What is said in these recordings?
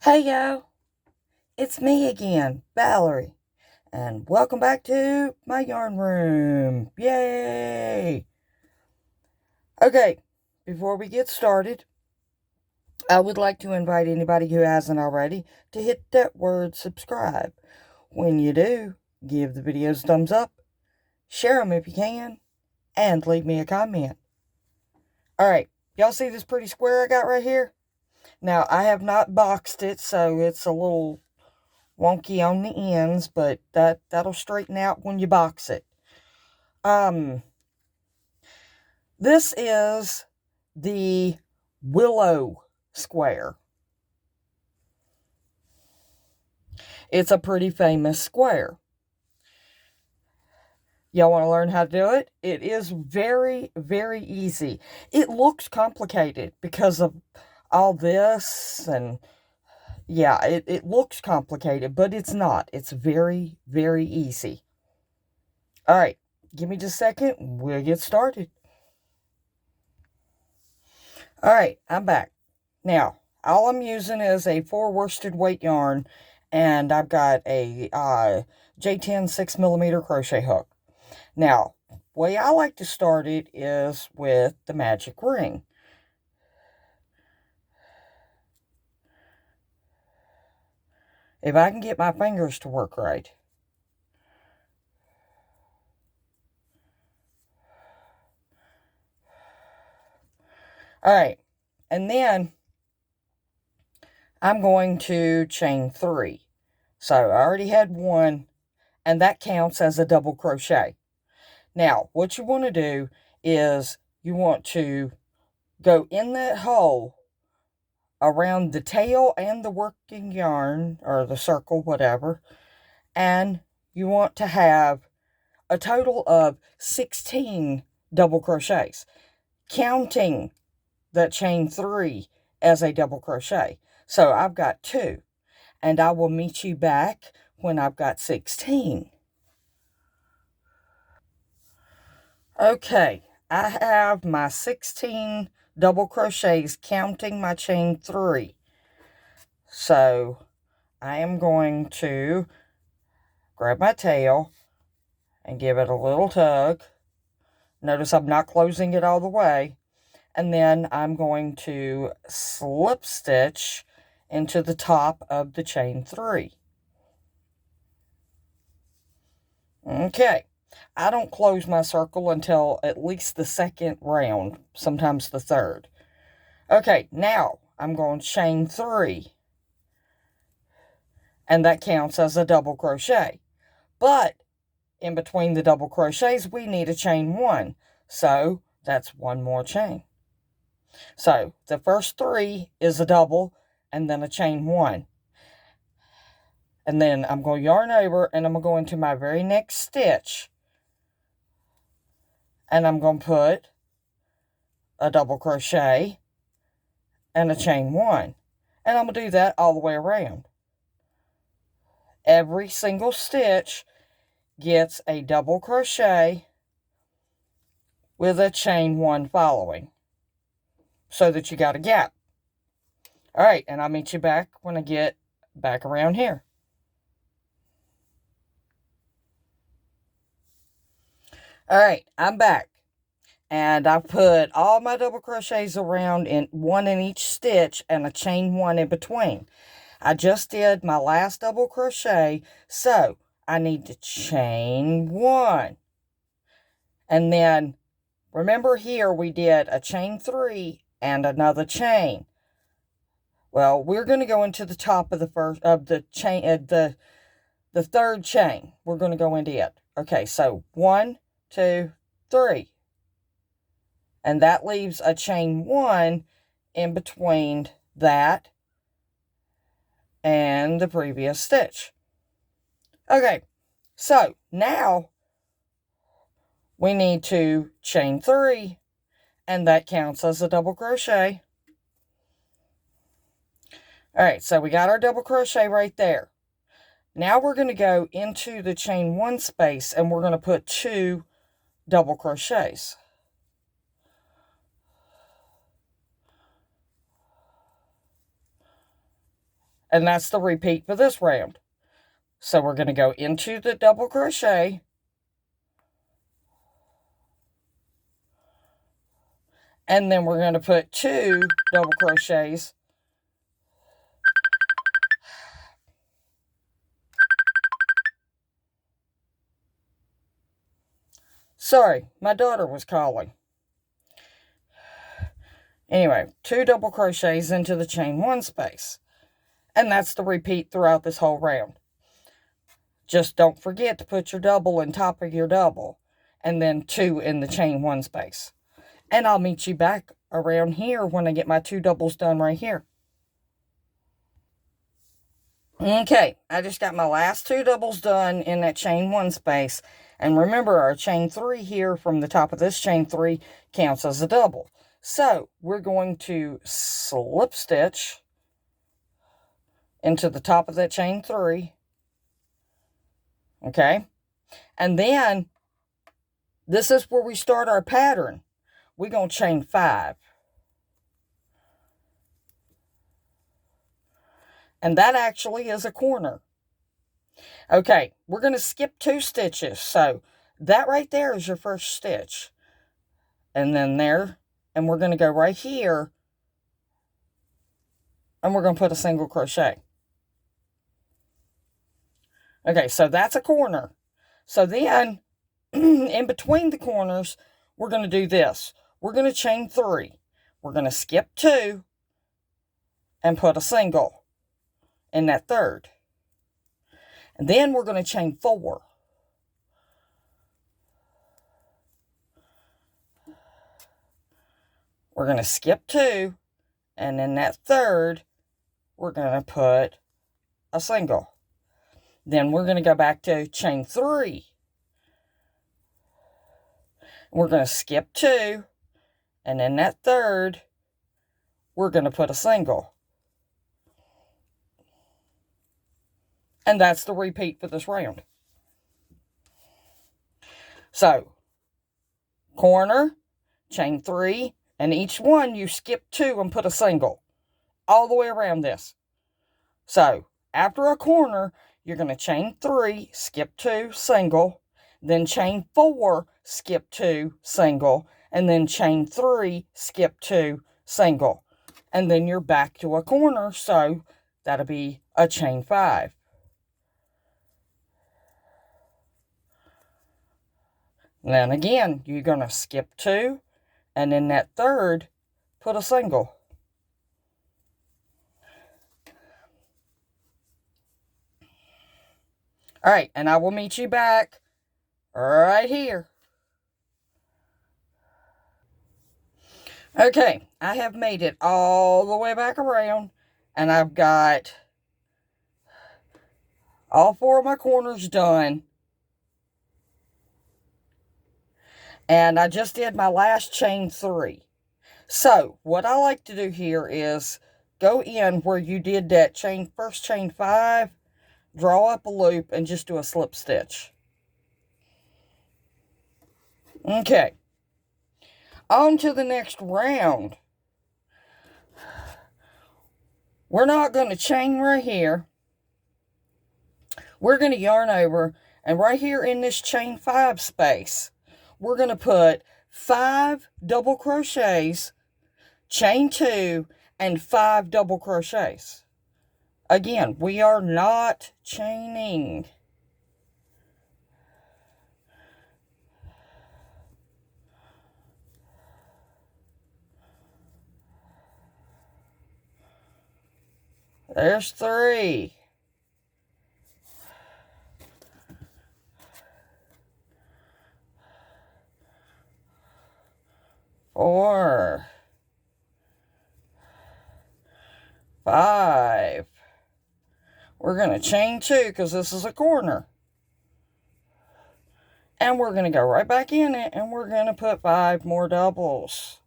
Hey yo, it's me again, Valerie, and welcome back to my yarn room. Yay! Okay, before we get started, I would like to invite anybody who hasn't already to hit that word subscribe. When you do, give the videos a thumbs up, share them if you can, and leave me a comment. Alright, y'all see this pretty square I got right here? Now, I have not boxed it, so it's a little wonky on the ends, but that'll straighten out when you box it. This is the Willow square. It's a pretty famous square. Y'all want to learn how to do it? It is very, very easy. It looks complicated because of all this, and yeah, it looks complicated, but it's not. It's very, very easy. All right, give me just a second. We'll get started. All right, I'm back. Now, all I'm using is a 4 worsted weight yarn, and I've got a J10 6mm crochet hook. Now, the way I like to start it is with the magic ring. If I can get my fingers to work right. All right, and then I'm going to chain 3. So I already had 1, and that counts as a double crochet. Now, what you want to do is you want to go in that hole around the tail and the working yarn, or the circle, whatever, and you want to have a total of 16 double crochets, counting that chain 3 as a double crochet. So I've got 2, and I will meet you back when I've got 16. Okay, I have my 16 double crochets counting my chain 3. So I am going to grab my tail and give it a little tug. Notice I'm not closing it all the way. And then I'm going to slip stitch into the top of the chain 3. Okay, I don't close my circle until at least the second round, sometimes the third. Okay, now I'm going to chain 3, and that counts as a double crochet. But in between the double crochets, we need a chain 1, so that's 1 more chain. So the first 3 is a double, and then a chain 1. And then I'm going to yarn over, and I'm going to go into my very next stitch, and I'm going to put a double crochet and a chain 1. And I'm going to do that all the way around. Every single stitch gets a double crochet with a chain 1 following, so that you got a gap. All right, and I'll meet you back when I get back around here. All right, I'm back. And I've put all my double crochets around, in 1 in each stitch, and a chain 1 in between. I just did my last double crochet, so I need to chain 1. And then, remember here we did a chain 3 and another chain. Well, we're going to go into the top of the first of the chain, the third chain. We're going to go into it. Okay, so 1, 2, 3. And that leaves a chain 1 in between that and the previous stitch. Okay, so now we need to chain 3, and that counts as a double crochet. All right, so we got our double crochet right there. Now we're going to go into the chain 1 space, and we're going to put 2 double crochets. And that's the repeat for this round. So we're going to go into the double crochet. And then we're going to put 2 double crochets. Sorry, my daughter was calling. Anyway, 2 double crochets into the chain 1 space. And that's the repeat throughout this whole round. Just don't forget to put your double on top of your double. And then 2 in the chain 1 space. And I'll meet you back around here when I get my 2 doubles done right here. Okay, I just got my last 2 doubles done in that chain 1 space. And remember, our chain 3 here from the top of this chain 3 counts as a double. So, we're going to slip stitch into the top of that chain 3. Okay? And then, this is where we start our pattern. We're going to chain 5. And that actually is a corner. Okay, we're going to skip 2 stitches. So, that right there is your first stitch. And then there, and we're going to go right here. And we're going to put a single crochet. Okay, so that's a corner. So then, in between the corners, we're going to do this. We're going to chain 3. We're going to skip 2 and put a single in that third. And then we're going to chain 4. We're going to skip 2, and in that third, we're going to put a single. Then we're going to go back to chain 3. We're going to skip 2, and in that third, we're going to put a single. And that's the repeat for this round. So, corner, chain 3, and each one you skip 2 and put a single. All the way around this. So, after a corner, you're going to chain 3, skip 2, single, then chain 4, skip 2, single, and then chain 3, skip 2, single. And then you're back to a corner, so that'll be a chain 5. And then again, you're going to skip 2, and in that third, put a single. All right, and I will meet you back right here. Okay, I have made it all the way back around, and I've got all 4 of my corners done. And I just did my last chain 3. So, what I like to do here is go in where you did that first chain 5, draw up a loop, and just do a slip stitch. Okay. On to the next round. We're not going to chain right here. We're going to yarn over, and right here in this chain 5 space, we're going to put 5 double crochets, chain 2, and 5 double crochets. Again, we are not chaining. There's 3. 4. 5. We're going to chain 2 because this is a corner. And we're going to go right back in it, and we're going to put 5 more doubles.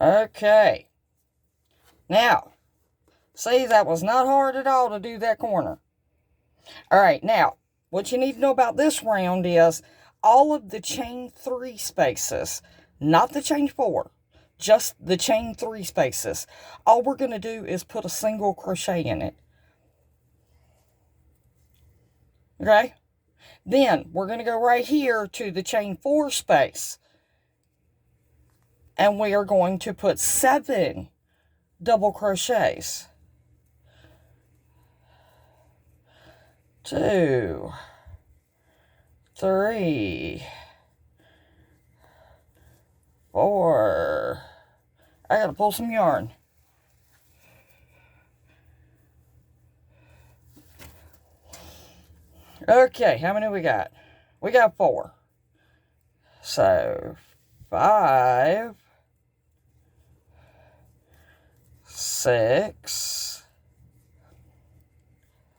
Okay. Now, see, that was not hard at all to do that corner. All right, now, what you need to know about this round is all of the chain 3 spaces, not the chain 4, just the chain 3 spaces. All we're going to do is put a single crochet in it. Okay? Then we're going to go right here to the chain 4 space. And we are going to put 7 double crochets. 2, 3, 4. I gotta pull some yarn. Okay, how many we got? We got 4. So 5, 6,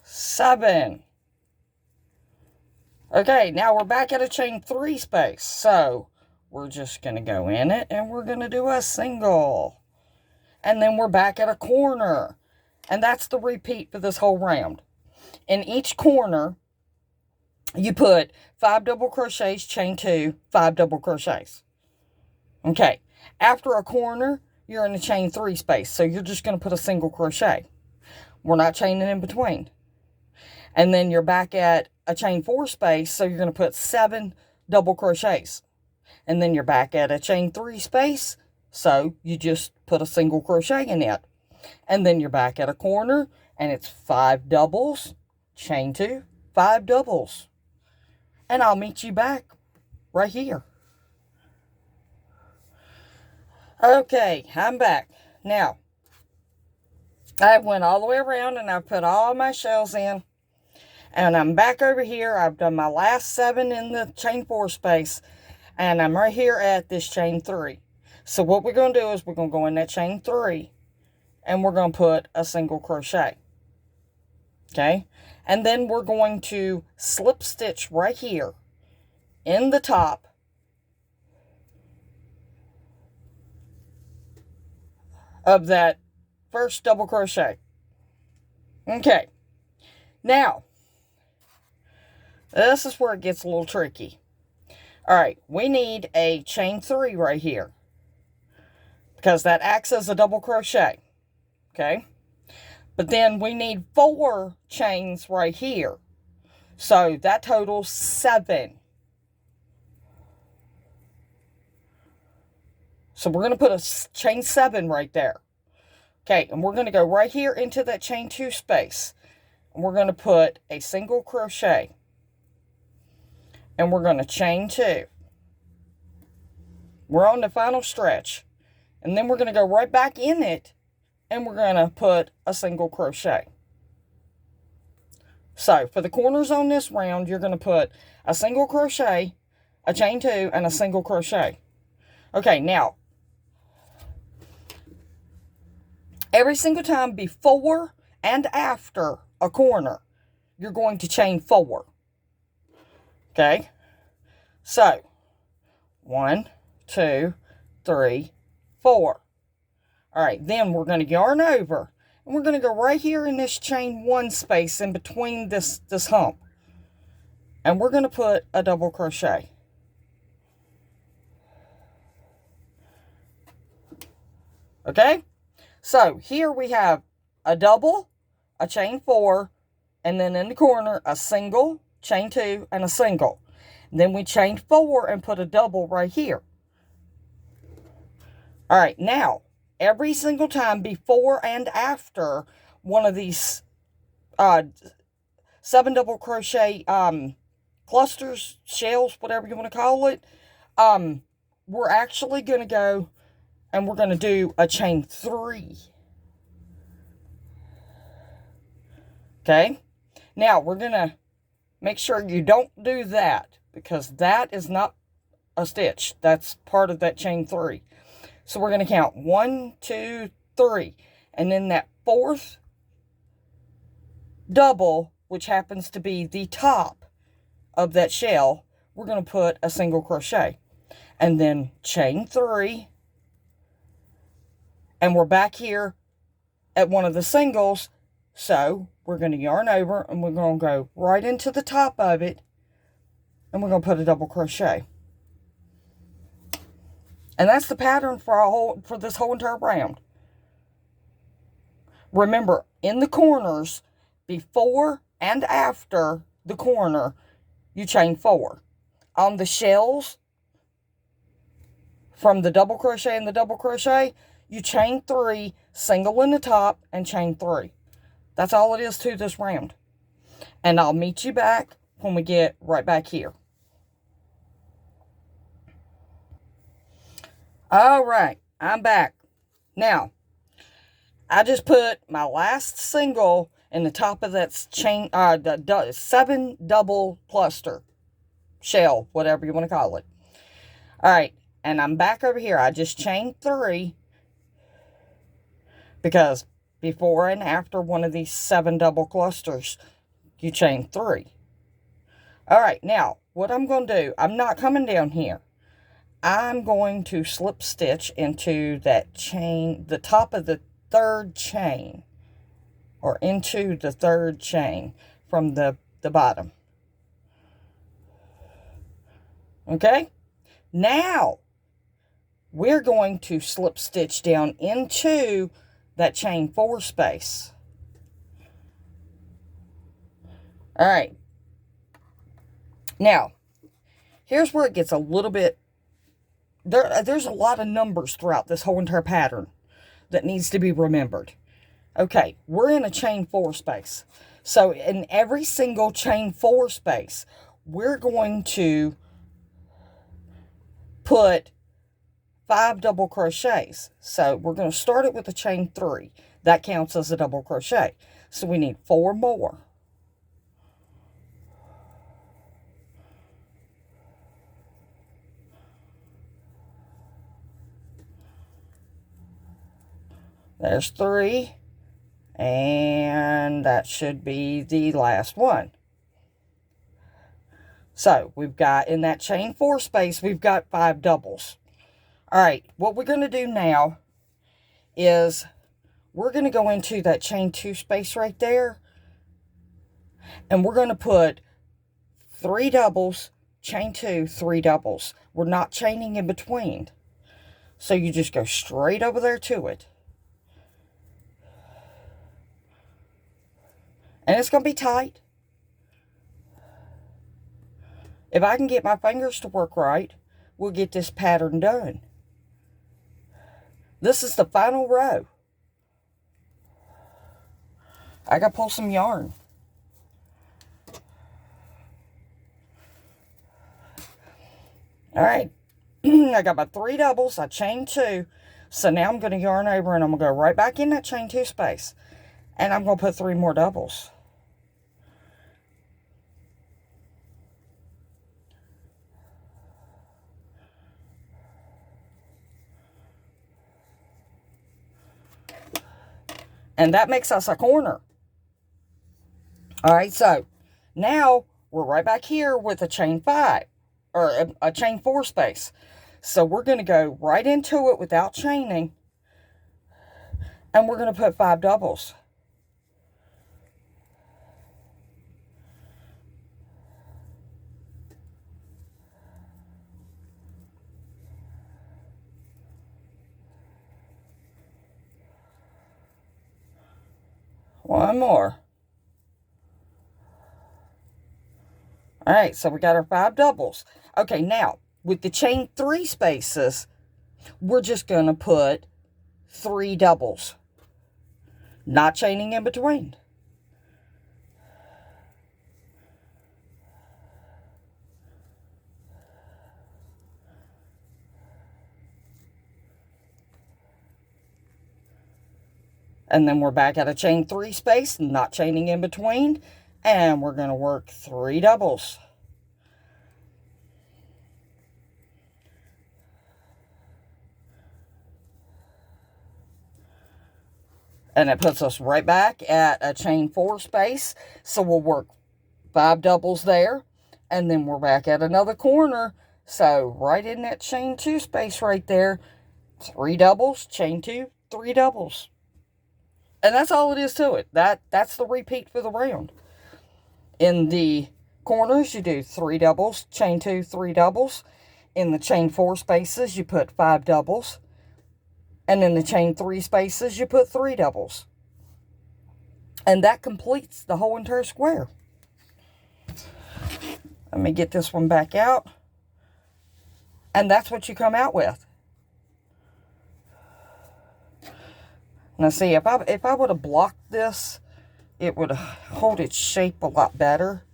7. Okay, now we're back at a chain 3 space. So we're just going to go in it and we're going to do a single. And then we're back at a corner. And that's the repeat for this whole round. In each corner, you put 5 double crochets, chain 2, 5 double crochets. Okay, after a corner, you're in a chain 3 space. So you're just going to put a single crochet. We're not chaining in between. And then you're back at a chain 4 space, so you're going to put 7 double crochets. And then you're back at a chain 3 space, so you just put a single crochet in it. And then you're back at a corner, and it's 5 doubles, chain 2, 5 doubles. And I'll meet you back right here. Okay, I'm back. Now, I went all the way around, and I've put all my shells in. And I'm back over here. I've done my last 7 in the chain 4 space. And I'm right here at this chain 3. So what we're going to do is we're going to go in that chain 3. And we're going to put a single crochet. Okay? And then we're going to slip stitch right here in the top of that first double crochet. Okay. Now, this is where it gets a little tricky. All right, we need a chain 3 right here because that acts as a double crochet. Okay? But then we need 4 chains right here. So that totals 7. So we're going to put a chain 7 right there. Okay, and we're going to go right here into that chain 2 space. And we're going to put a single crochet. And we're going to chain 2. We're on the final stretch. And then we're going to go right back in it. And we're going to put a single crochet. So, for the corners on this round, you're going to put a single crochet, a chain 2, and a single crochet. Okay, now, every single time before and after a corner, you're going to chain 4. Okay, so 1, 2, 3, 4. All right, then we're going to yarn over, and we're going to go right here in this chain 1 space in between this hump, and we're going to put a double crochet. Okay, so here we have a double, a chain 4, and then in the corner a single, chain 2, and a single. Then we chain 4 and put a double right here. All right, now, every single time before and after one of these 7 double crochet clusters, shells, whatever you want to call it, we're actually going to go and we're going to do a chain 3. Okay, now we're going to make sure you don't do that because that is not a stitch. That's part of that chain 3. So we're going to count 1, 2, 3. And then that 4th double, which happens to be the top of that shell, we're going to put a single crochet. And then chain 3. And we're back here at one of the singles. So we're going to yarn over and we're going to go right into the top of it, and we're going to put a double crochet. And that's the pattern for this whole entire round. Remember, in the corners, before and after the corner, you chain 4. On the shells, from the double crochet and the double crochet, you chain 3, single in the top, and chain 3. That's all it is to this round. And I'll meet you back when we get right back here. All right, I'm back. Now, I just put my last single in the top of that chain, the 7 double cluster, shell, whatever you want to call it. All right, and I'm back over here. I just chained 3 because before and after one of these 7 double clusters, you chain 3. All right, now what I'm going to do, I'm not coming down here. I'm going to slip stitch into that chain, the top of the 3rd chain, or into the 3rd chain from the bottom. Okay? Now, we're going to slip stitch down into that chain 4 space. All right. Now, here's where it gets a little bit, there's a lot of numbers throughout this whole entire pattern that needs to be remembered. Okay, we're in a chain 4 space. So in every single chain 4 space, we're going to put 5 double crochets. So we're going to start it with a chain 3. That counts as a double crochet. So we need 4 more. There's 3, and that should be the last one. So we've got, in that chain 4 space, we've got 5 doubles. All right, what we're going to do now is we're going to go into that chain 2 space right there, and we're going to put 3 doubles, chain 2, 3 doubles. We're not chaining in between. So you just go straight over there to it. And it's going to be tight. If I can get my fingers to work right, we'll get this pattern done. This is the final row. I got to pull some yarn. All right. I got my 3 doubles. I chained 2. So now I'm going to yarn over and I'm going to go right back in that chain 2 space. And I'm going to put 3 more doubles. And that makes us a corner. All right, so now we're right back here with a chain 5, or a chain 4 space. So we're going to go right into it without chaining, and we're going to put 5 doubles. One more. All right, so we got our 5 doubles. Okay, now, with the chain 3 spaces, we're just going to put 3 doubles. Not chaining in between. And then we're back at a chain 3 space, not chaining in between. And we're going to work 3 doubles. And it puts us right back at a chain 4 space. So we'll work 5 doubles there. And then we're back at another corner. So right in that chain 2 space right there, 3 doubles, chain 2, 3 doubles. And that's all it is to it. That's the repeat for the round. In the corners, you do 3 doubles, chain 2, 3 doubles. In the chain 4 spaces, you put 5 doubles. And in the chain 3 spaces, you put 3 doubles. And that completes the whole entire square. Let me get this one back out. And that's what you come out with. Now see, if I would have blocked this, it would hold its shape a lot better.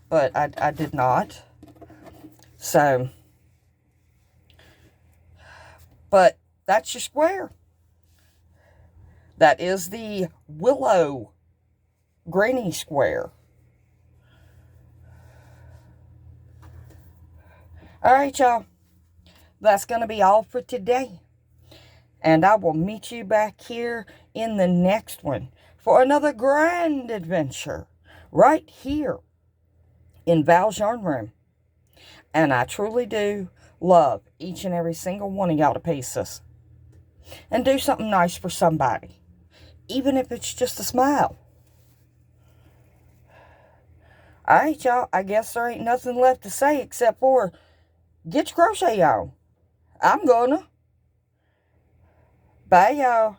But I did not. So, but that's your square. That is the Willow granny square. Alright, y'all. That's going to be all for today. And I will meet you back here in the next one for another grand adventure right here in Val's Yarn Room. And I truly do love each and every single one of y'all to pieces. And do something nice for somebody. Even if it's just a smile. Alright, y'all. I guess there ain't nothing left to say except for get your crochet on. I'm gonna. Bye, y'all.